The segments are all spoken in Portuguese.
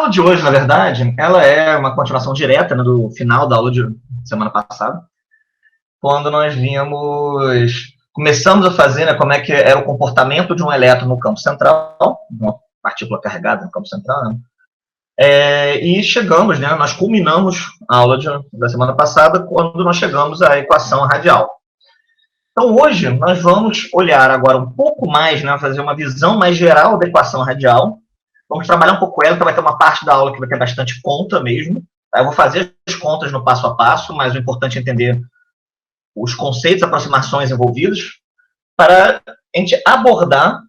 aula de hoje, na verdade, ela é uma continuação direta, né, do final da aula de semana passada, quando nós começamos a fazer, né, como é que era o comportamento de um elétron no campo central, uma partícula carregada no campo central, né? E chegamos, né, nós culminamos a aula da semana passada quando nós chegamos à equação radial. Então, hoje, nós vamos olhar agora um pouco mais, né, fazer uma visão mais geral da equação radial. Vamos trabalhar um pouco ela, então vai ter uma parte da aula que vai ter bastante conta mesmo. Eu vou fazer as contas no passo a passo, mas o importante é entender os conceitos, aproximações envolvidos, para a gente abordar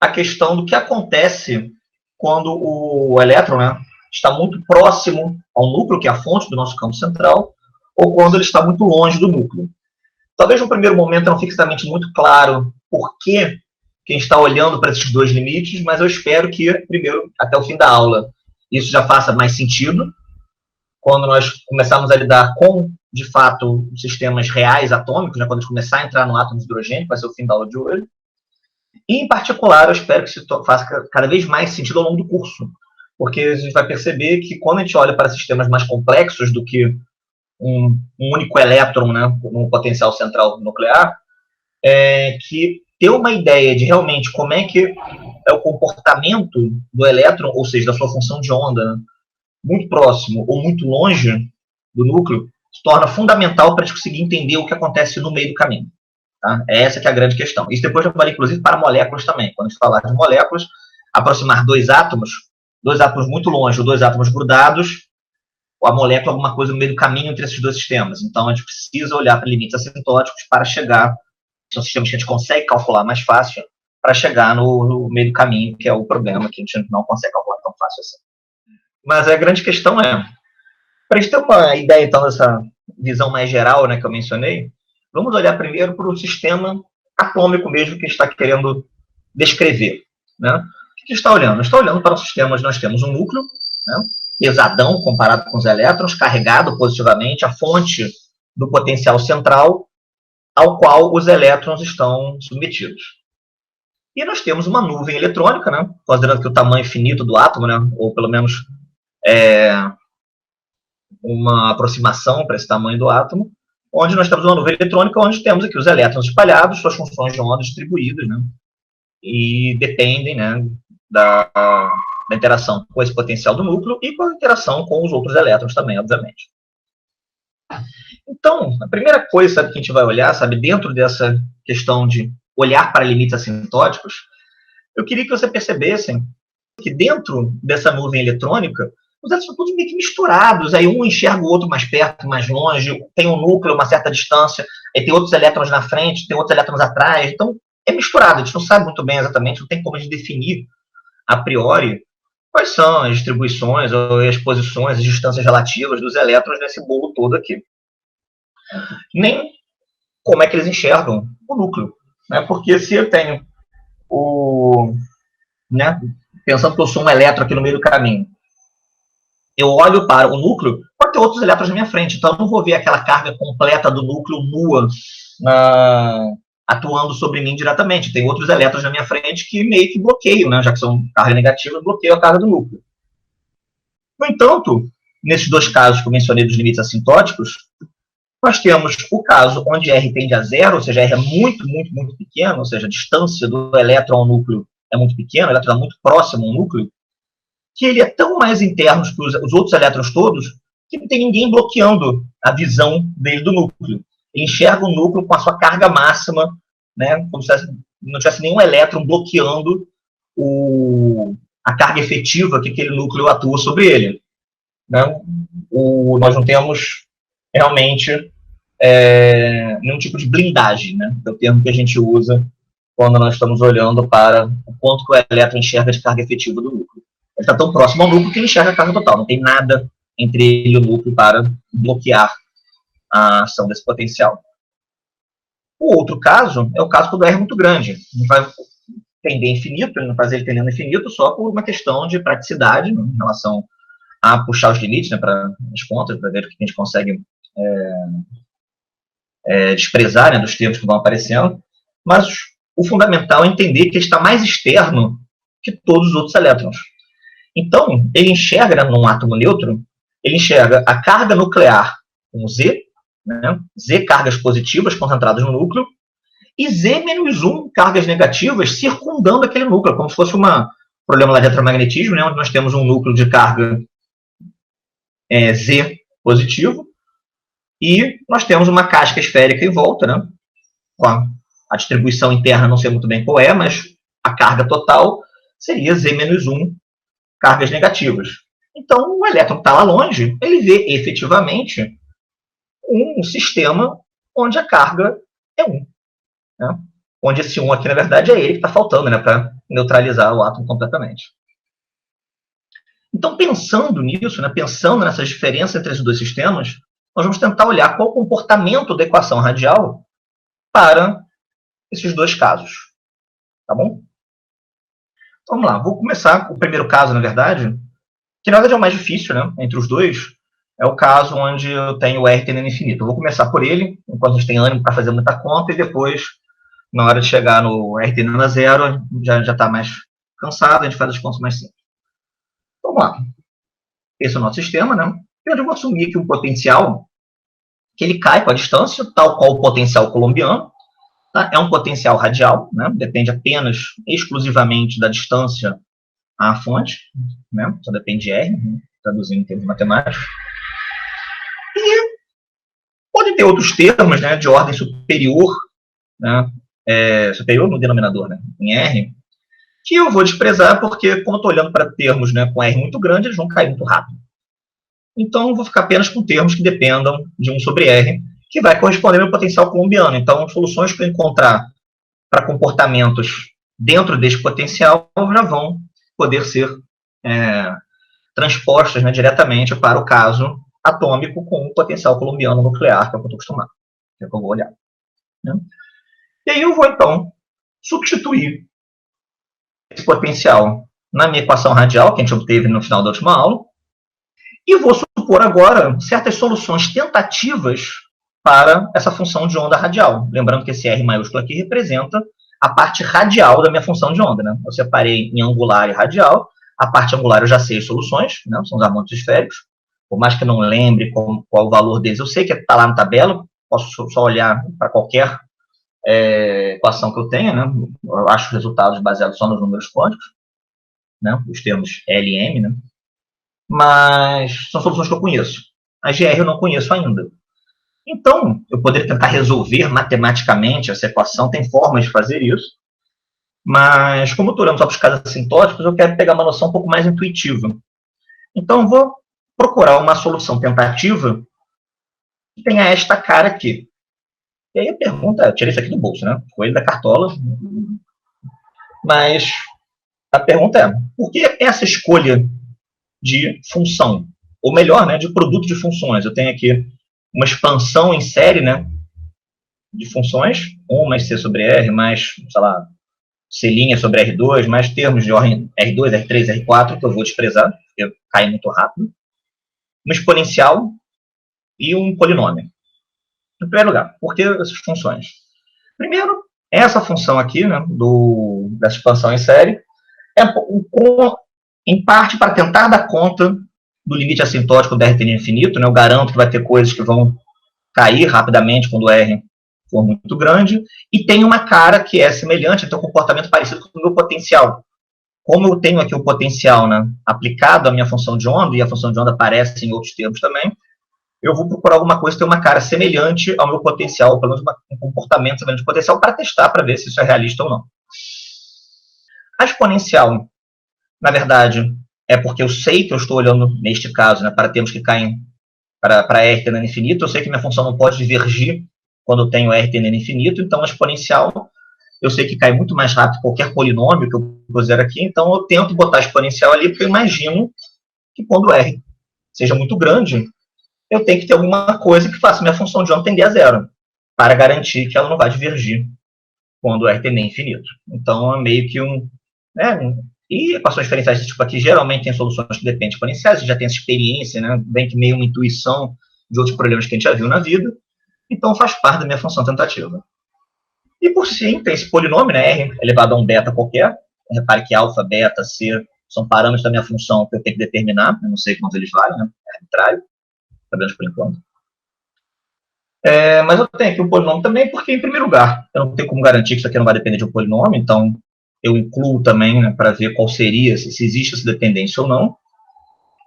a questão do que acontece quando o elétron, né, está muito próximo ao núcleo, que é a fonte do nosso campo central, ou quando ele está muito longe do núcleo. Talvez no primeiro momento não fique exatamente muito claro por que quem está olhando para esses dois limites, mas eu espero que, primeiro, até o fim da aula, isso já faça mais sentido, quando nós começarmos a lidar com, de fato, sistemas reais atômicos, né, quando a gente começar a entrar no átomo de hidrogênio, que vai ser o fim da aula de hoje. E, em particular, eu espero que isso faça cada vez mais sentido ao longo do curso, porque a gente vai perceber que, quando a gente olha para sistemas mais complexos do que um único elétron, né, no potencial central nuclear, que ter uma ideia de realmente como é que é o comportamento do elétron, ou seja, da sua função de onda, né, muito próximo ou muito longe do núcleo, se torna fundamental para a gente conseguir entender o que acontece no meio do caminho. Tá? Essa que é a grande questão. Isso depois eu falei, inclusive, para moléculas também. Quando a gente falar de moléculas, aproximar dois átomos muito longe ou dois átomos grudados, a molécula é alguma coisa no meio do caminho entre esses dois sistemas. Então, a gente precisa olhar para limites assintóticos para chegar, são sistemas que a gente consegue calcular mais fácil, para chegar no meio do caminho, que é o problema, que a gente não consegue calcular tão fácil assim. Mas a grande questão é, para a gente ter uma ideia, então, dessa visão mais geral, né, que eu mencionei, vamos olhar primeiro para o sistema atômico mesmo que está querendo descrever. Né? O que a gente está olhando? Está olhando para um sistema onde nós temos um núcleo, né, pesadão comparado com os elétrons, carregado positivamente, a fonte do potencial central, ao qual os elétrons estão submetidos. E nós temos uma nuvem eletrônica, né, considerando que o tamanho finito do átomo, né, ou pelo menos uma aproximação para esse tamanho do átomo, onde nós temos uma nuvem eletrônica, onde temos aqui os elétrons espalhados, suas funções de onda distribuídas, né, e dependem, né, da interação com esse potencial do núcleo e com a interação com os outros elétrons também, obviamente. Então, a primeira coisa, sabe, que a gente vai olhar, sabe, dentro dessa questão de olhar para limites assintóticos, eu queria que você percebessem que dentro dessa nuvem eletrônica, os elétrons são todos meio que misturados, aí um enxerga o outro mais perto, mais longe, tem um núcleo, uma certa distância, aí tem outros elétrons na frente, tem outros elétrons atrás, então é misturado, a gente não sabe muito bem exatamente, não tem como a gente definir a priori quais são as distribuições ou as posições, as distâncias relativas dos elétrons nesse bolo todo aqui. Nem como é que eles enxergam o núcleo, né? Porque se eu tenho né, pensando que eu sou um elétron aqui no meio do caminho, eu olho para o núcleo, pode ter outros elétrons na minha frente, então eu não vou ver aquela carga completa do núcleo nua atuando sobre mim diretamente. Tem outros elétrons na minha frente que meio que bloqueiam, né, já que são carga negativa, bloqueiam a carga do núcleo. No entanto, nesses dois casos que eu mencionei dos limites assintóticos, nós temos o caso onde R tende a zero, ou seja, R é muito, muito, muito pequeno, ou seja, a distância do elétron ao núcleo é muito pequena, o elétron é muito próximo ao núcleo, que ele é tão mais interno que os outros elétrons todos, que não tem ninguém bloqueando a visão dele do núcleo. Ele enxerga o núcleo com a sua carga máxima, né, como se não tivesse nenhum elétron bloqueando a carga efetiva que aquele núcleo atua sobre ele. Né? Nós não temos realmente nenhum tipo de blindagem, né? É o termo que a gente usa quando nós estamos olhando para o quanto que o elétron enxerga de carga efetiva do núcleo. Ele está tão próximo ao núcleo que ele enxerga a carga total, não tem nada entre ele e o núcleo para bloquear a ação desse potencial. O outro caso é o caso quando o R é muito grande. Ele vai tender infinito, ele não faz ele tendendo infinito só por uma questão de praticidade, né, em relação a puxar os limites, né, para as contas, para ver o que a gente consegue desprezar, né, dos termos que vão aparecendo, mas o fundamental é entender que ele está mais externo que todos os outros elétrons. Então, ele enxerga, num átomo neutro, ele enxerga a carga nuclear com Z, né? Z cargas positivas concentradas no núcleo, e Z-1 cargas negativas circundando aquele núcleo, como se fosse um problema lá de eletromagnetismo, né? Onde nós temos um núcleo de carga Z positivo, e nós temos uma casca esférica em volta, né? Com a distribuição interna não sei muito bem qual é, mas a carga total seria Z-1 cargas negativas. Então, o elétron que está lá longe, ele vê efetivamente um sistema onde a carga é 1. Né? Onde esse 1 aqui, na verdade, é ele que está faltando, né, para neutralizar o átomo completamente. Então, pensando nisso, né, pensando nessas diferenças entre esses dois sistemas, nós vamos tentar olhar qual o comportamento da equação radial para esses dois casos. Tá bom? Então, vamos lá. Vou começar com o primeiro caso, na verdade, que na verdade é o mais difícil, né, entre os dois. É o caso onde eu tenho o R tendendo infinito. Eu vou começar por ele, enquanto a gente tem ânimo para fazer muita conta, e depois, na hora de chegar no R tendendo a zero, já está mais cansado, a gente faz as contas mais simples. Vamos lá. Esse é o nosso sistema, né? E eu vou assumir que um potencial que ele cai com a distância, tal qual o potencial colombiano, tá? É um potencial radial, né? Depende apenas, exclusivamente da distância à fonte, né? Só depende de R, né? Traduzindo em termos matemáticos. E pode ter outros termos, né, de ordem superior, né, superior no denominador, né, em R, que eu vou desprezar porque, como eu estou olhando para termos, né, com R muito grande, eles vão cair muito rápido. Então, eu vou ficar apenas com termos que dependam de 1 sobre R, que vai corresponder ao meu potencial colombiano. Então, soluções que eu encontrar para comportamentos dentro deste potencial já vão poder ser transpostas, né, diretamente para o caso atômico com um potencial colombiano nuclear, que é o que eu estou acostumado, que é o que eu vou olhar. Né? E aí eu vou, então, substituir esse potencial na minha equação radial, que a gente obteve no final da última aula, e vou supor agora certas soluções tentativas para essa função de onda radial. Lembrando que esse R maiúsculo aqui representa a parte radial da minha função de onda. Né? Eu separei em angular e radial. A parte angular eu já sei as soluções, né? São os harmônicos esféricos. Por mais que eu não lembre qual o valor deles, eu sei que está lá na tabela, posso só olhar para qualquer equação que eu tenha, né? Eu acho os resultados baseados só nos números quânticos, né? Os termos L e M, né? Mas são soluções que eu conheço. A GR eu não conheço ainda. Então, eu poderia tentar resolver matematicamente essa equação, tem formas de fazer isso, mas como eu estou olhando só para os casos assintóticos, eu quero pegar uma noção um pouco mais intuitiva. Então, eu vou procurar uma solução tentativa que tenha esta cara aqui. E aí a pergunta, eu tirei isso aqui do bolso, né? Coelho da cartola. Mas a pergunta é, por que essa escolha de função? Ou melhor, né, de produto de funções? Eu tenho aqui uma expansão em série, né, de funções, 1 mais C sobre R, mais, sei lá, C' sobre R2, mais termos de ordem R2, R3, R4, que eu vou desprezar, porque cai muito rápido. Uma exponencial e um polinômio. Em primeiro lugar, por que essas funções? Primeiro, essa função aqui, né, dessa expansão em série, em parte para tentar dar conta do limite assintótico do R tendendo infinito, né, eu garanto que vai ter coisas que vão cair rapidamente quando o R for muito grande, e tem uma cara que é semelhante, tem um comportamento parecido com o meu potencial. Como eu tenho aqui o potencial, né, aplicado à minha função de onda, e a função de onda aparece em outros termos também, eu vou procurar alguma coisa que tenha uma cara semelhante ao meu potencial, pelo menos um comportamento semelhante ao potencial, para testar, para ver se isso é realista ou não. A exponencial, na verdade, é porque eu sei que eu estou olhando, neste caso, né, para termos que caem para R tendendo infinito, eu sei que minha função não pode divergir quando eu tenho R tendendo infinito, então a exponencial, eu sei que cai muito mais rápido qualquer polinômio que eu puser aqui, então eu tento botar a exponencial ali, porque eu imagino que quando R seja muito grande, eu tenho que ter alguma coisa que faça minha função de onda tender a zero, para garantir que ela não vai divergir quando R tender infinito. Então, é meio que e equações diferenciais desse tipo aqui geralmente tem soluções que dependem de exponenciais, você já tem essa experiência, né? Vem que meio uma intuição de outros problemas que a gente já viu na vida, então faz parte da minha função tentativa. E por fim, tem esse polinômio, né? R elevado a um beta qualquer, repare que alfa, beta, C são parâmetros da minha função que eu tenho que determinar, eu não sei quantos eles valem, né? É arbitrário, pelo menos por enquanto. Mas eu tenho aqui um polinômio também, porque, em primeiro lugar, eu não tenho como garantir que isso aqui não vai depender de um polinômio, então eu incluo também, né, para ver qual seria, se existe essa dependência ou não.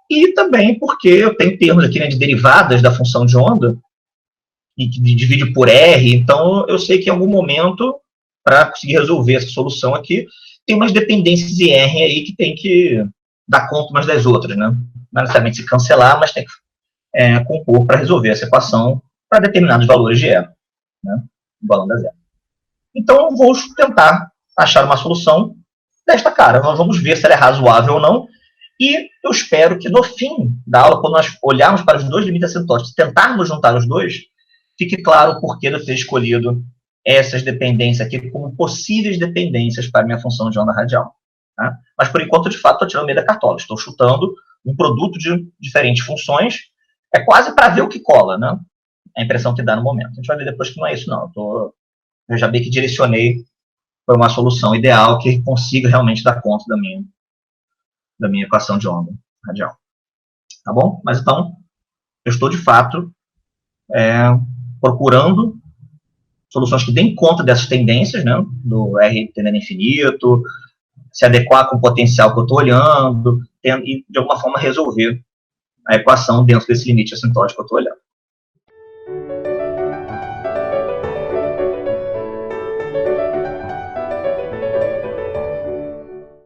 E também porque eu tenho termos aqui, né, de derivadas da função de onda, e que divide por R, então eu sei que em algum momento, para conseguir resolver essa solução aqui, tem umas dependências em R aí que tem que dar conta umas das outras, né? Não necessariamente se cancelar, mas tem que compor para resolver essa equação para determinados valores de R, né? Valendo a zero. Então, eu vou tentar achar uma solução desta cara. Nós vamos ver se ela é razoável ou não. E eu espero que no fim da aula, quando nós olharmos para os dois limites assintóticos, tentarmos juntar os dois, fique claro o porquê de eu ter escolhido essas dependências aqui como possíveis dependências para minha função de onda radial. Tá? Mas, por enquanto, de fato, estou tirando meio da cartola. Estou chutando um produto de diferentes funções. É quase para ver o que cola, né? A impressão que dá no momento. A gente vai ver depois que não é isso, não. Eu já vi que direcionei para uma solução ideal que consiga realmente dar conta da minha equação de onda radial. Tá bom? Mas então, eu estou de fato procurando soluções que deem conta dessas tendências, né? Do R tendendo a infinito, se adequar com o potencial que eu estou olhando, e de alguma forma resolver a equação dentro desse limite assintótico que eu estou olhando.